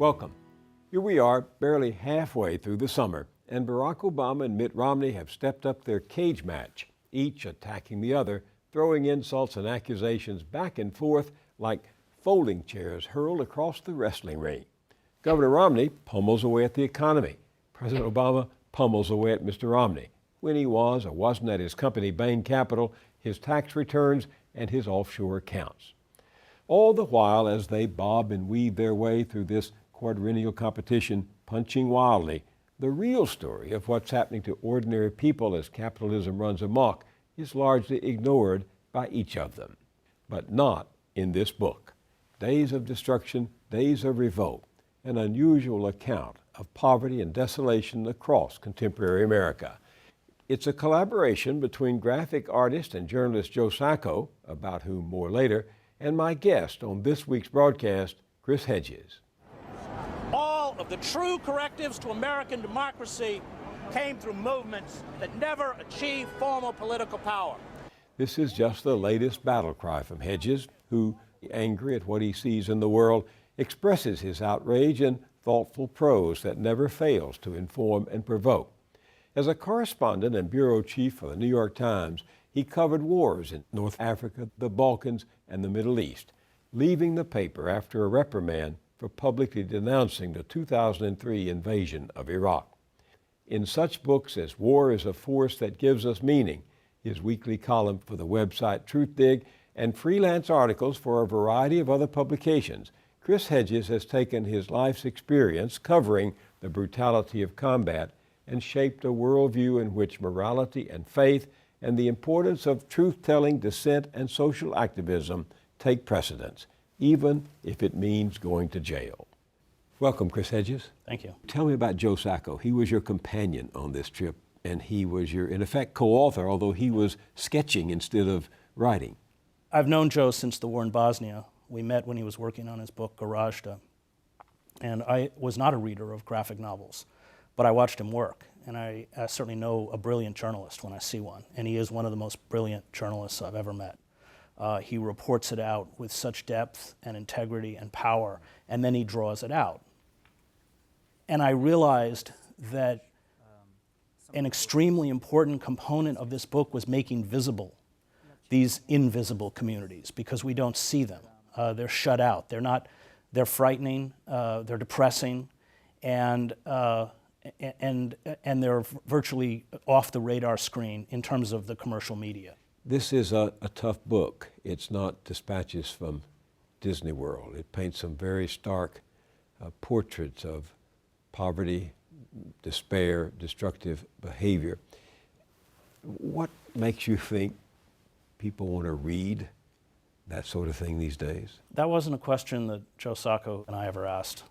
Welcome. Here we are, barely halfway through the summer, and Barack Obama and Mitt Romney have stepped up their cage match, each attacking the other, throwing insults and accusations back and forth like folding chairs hurled across the wrestling ring. Governor Romney pummels away at the economy. President Obama pummels away at Mr. Romney when he was or wasn't at his company Bain Capital, his tax returns, and his offshore accounts. All the while, as they bob and weave their way through this quadrennial competition, punching wildly, the real story of what's happening to ordinary people as capitalism runs amok is largely ignored by each of them. But not in this book. Days of Destruction, Days of Revolt, an unusual account of poverty and desolation across contemporary America. It's a collaboration between graphic artist and journalist Joe Sacco, about whom more later, and my guest on this week's broadcast, Chris Hedges. All of the true correctives to American democracy came through movements that never achieved formal political power. This is just the latest battle cry from Hedges, who, angry at what he sees in the world, expresses his outrage in thoughtful prose that never fails to inform and provoke. As a correspondent and bureau chief for the New York Times, he covered wars in North Africa, the Balkans, and the Middle East, leaving the paper after a reprimand for publicly denouncing the 2003 invasion of Iraq. In such books as War is a Force That Gives Us Meaning, his weekly column for the website Truthdig, and freelance articles for a variety of other publications, Chris Hedges has taken his life's experience covering the brutality of combat and shaped a worldview in which morality and faith and the importance of truth-telling, dissent, and social activism take precedence, even if it means going to jail. Welcome, Chris Hedges. Thank you. Tell me about Joe Sacco. He was your companion on this trip, and he was your, in effect, co-author, although he was sketching instead of writing. I've known Joe since the war in Bosnia. We met when he was working on his book, Garajda. And I was not a reader of graphic novels, but I watched him work. And I certainly know a brilliant journalist when I see one. And he is one of the most brilliant journalists I've ever met. He reports it out with such depth and integrity and power, and then he draws it out. And I realized that an extremely important component of this book was making visible these invisible communities, because we don't see them. They're shut out. They're frightening, they're depressing, and they're virtually off the radar screen in terms of the commercial media. This is a tough book. It's not dispatches from Disney World. It paints some very stark portraits of poverty, despair, destructive behavior. What makes you think people want to read that sort of thing these days? That wasn't a question that Joe Sacco and I ever asked.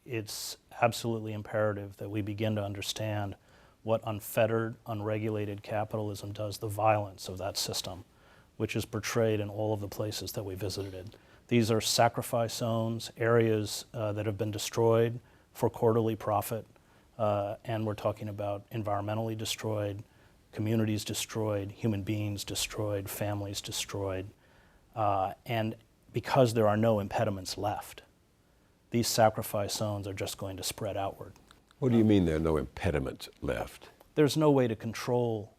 It's absolutely imperative that we begin to understand what unfettered, unregulated capitalism does, the violence of that system, which is portrayed in all of the places that we visited. These are sacrifice zones, areas that have been destroyed for quarterly profit, and we're talking about environmentally destroyed, communities destroyed, human beings destroyed, families destroyed, and because there are no impediments left, these sacrifice zones are just going to spread outward. What do you mean there are no impediments left? There's no way to control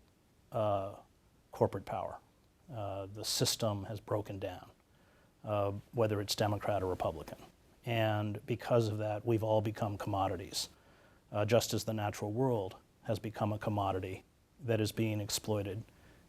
corporate power. The system has broken down, whether it's Democrat or Republican. And because of that, we've all become commodities, just as the natural world has become a commodity that is being exploited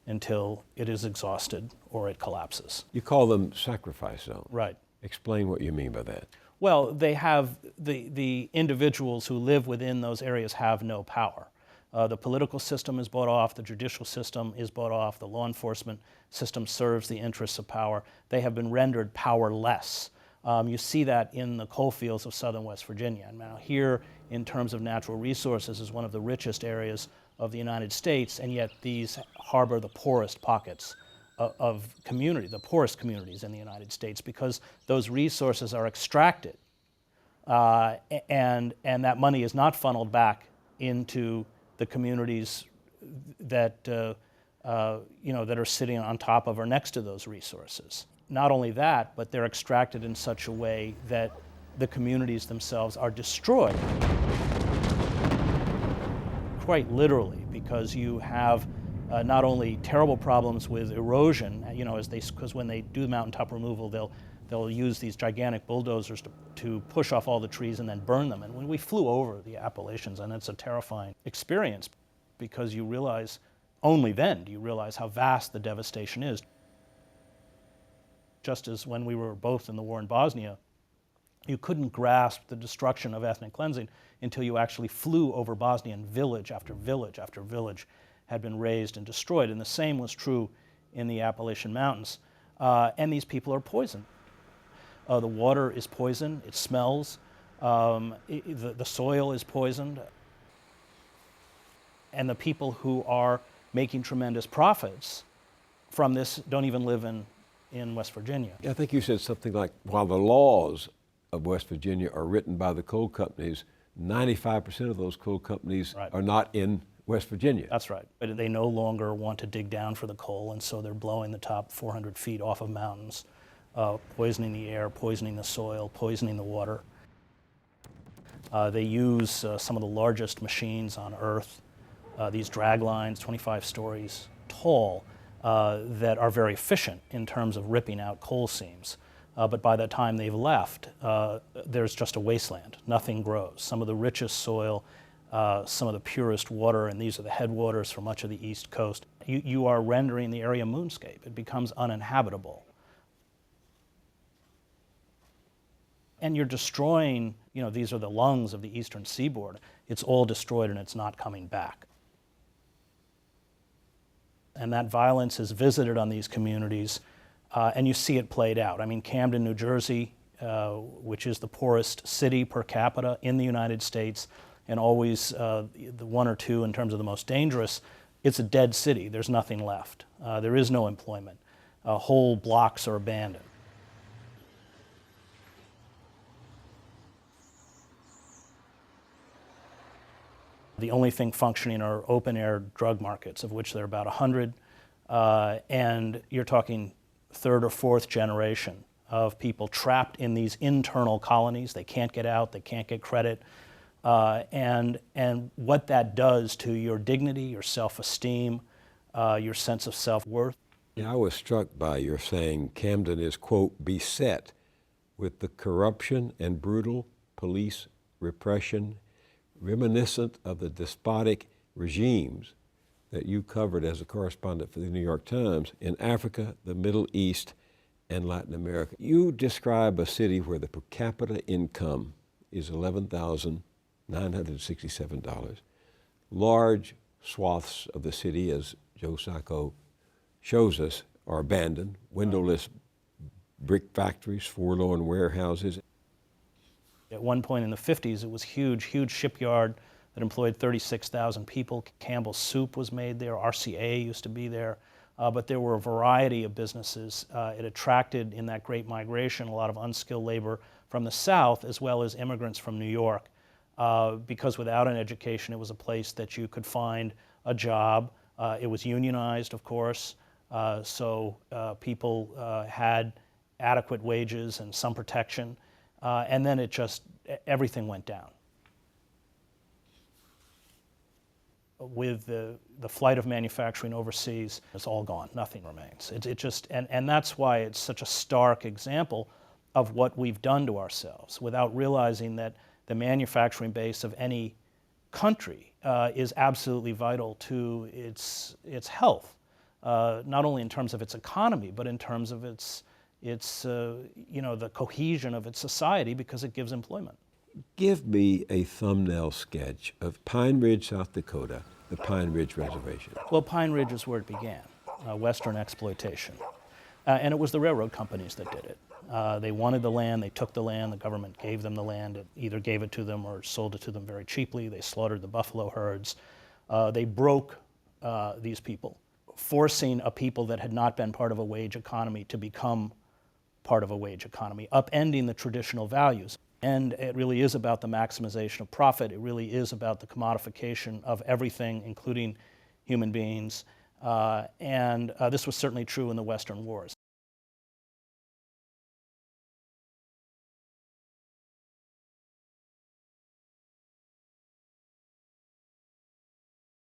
until it is exhausted or it collapses. You call them sacrifice zones. Right. Explain what you mean by that. Well, they have, the individuals who live within those areas have no power. The political system is bought off, the judicial system is bought off, the law enforcement system serves the interests of power. They have been rendered powerless. You see that in the coal fields of southern West Virginia. Now here, in terms of natural resources, is one of the richest areas of the United States, and yet these harbor the poorest pockets of community, the poorest communities in the United States, because those resources are extracted, and that money is not funneled back into the communities that that are sitting on top of or next to those resources. Not only that, but they're extracted in such a way that the communities themselves are destroyed. Quite literally, because you have not only terrible problems with erosion, because when they do mountaintop removal, they'll use these gigantic bulldozers to push off all the trees and then burn them. And when we flew over the Appalachians, and it's a terrifying experience, because you realize, only then do you realize how vast the devastation is. Just as when we were both in the war in Bosnia, you couldn't grasp the destruction of ethnic cleansing until you actually flew over Bosnia, and village after village after village had been razed and destroyed. And the same was true in the Appalachian Mountains. And these people are poisoned. The water is poisoned, it smells, the soil is poisoned. And the people who are making tremendous profits from this don't even live in West Virginia. I think you said something like, while the laws of West Virginia are written by the coal companies, 95% of those coal companies are not in West Virginia. That's right. But they no longer want to dig down for the coal, and so they're blowing the top 400 feet off of mountains, poisoning the air, poisoning the soil, poisoning the water. They use some of the largest machines on Earth, these drag lines, 25 stories tall, that are very efficient in terms of ripping out coal seams. But by the time they've left, there's just a wasteland. Nothing grows. Some of the richest soil, some of the purest water, and these are the headwaters for much of the East Coast. You are rendering the area moonscape. It becomes uninhabitable. And you're destroying, these are the lungs of the eastern seaboard. It's all destroyed and it's not coming back. And that violence is visited on these communities, and you see it played out. I mean, Camden, New Jersey, which is the poorest city per capita in the United States, and always the one or two in terms of the most dangerous, it's a dead city. There's nothing left. There is no employment. Whole blocks are abandoned. The only thing functioning are open-air drug markets, of which there are about 100, and you're talking third or fourth generation of people trapped in these internal colonies. They can't get out, they can't get credit, and what that does to your dignity, your self-esteem, your sense of self-worth. Yeah, I was struck by your saying Camden is, quote, beset with the corruption and brutal police repression reminiscent of the despotic regimes that you covered as a correspondent for the New York Times in Africa, the Middle East, and Latin America. You describe a city where the per capita income is $11,967. Large swaths of the city, as Joe Sacco shows us, are abandoned, windowless brick factories, forlorn warehouses. At one point in the 50s, it was huge, huge shipyard that employed 36,000 people. Campbell's Soup was made there. RCA used to be there. But there were a variety of businesses. It attracted, in that great migration, a lot of unskilled labor from the South, as well as immigrants from New York. Because without an education, it was a place that you could find a job. It was unionized, of course, so people had adequate wages and some protection. And then everything went down. With the flight of manufacturing overseas, it's all gone. Nothing remains. And that's why it's such a stark example of what we've done to ourselves, without realizing that the manufacturing base of any country is absolutely vital to its health, not only in terms of its economy, but in terms of the cohesion of its society, because it gives employment. Give me a thumbnail sketch of Pine Ridge, South Dakota, the Pine Ridge Reservation. Well, Pine Ridge is where it began, Western exploitation. And it was the railroad companies that did it. They wanted the land, they took the land, the government gave them the land, it either gave it to them or sold it to them very cheaply. They slaughtered the buffalo herds. They broke these people, forcing a people that had not been part of a wage economy to become part of a wage economy, upending the traditional values. And it really is about the maximization of profit. It really is about the commodification of everything, including human beings. And this was certainly true in the Western wars.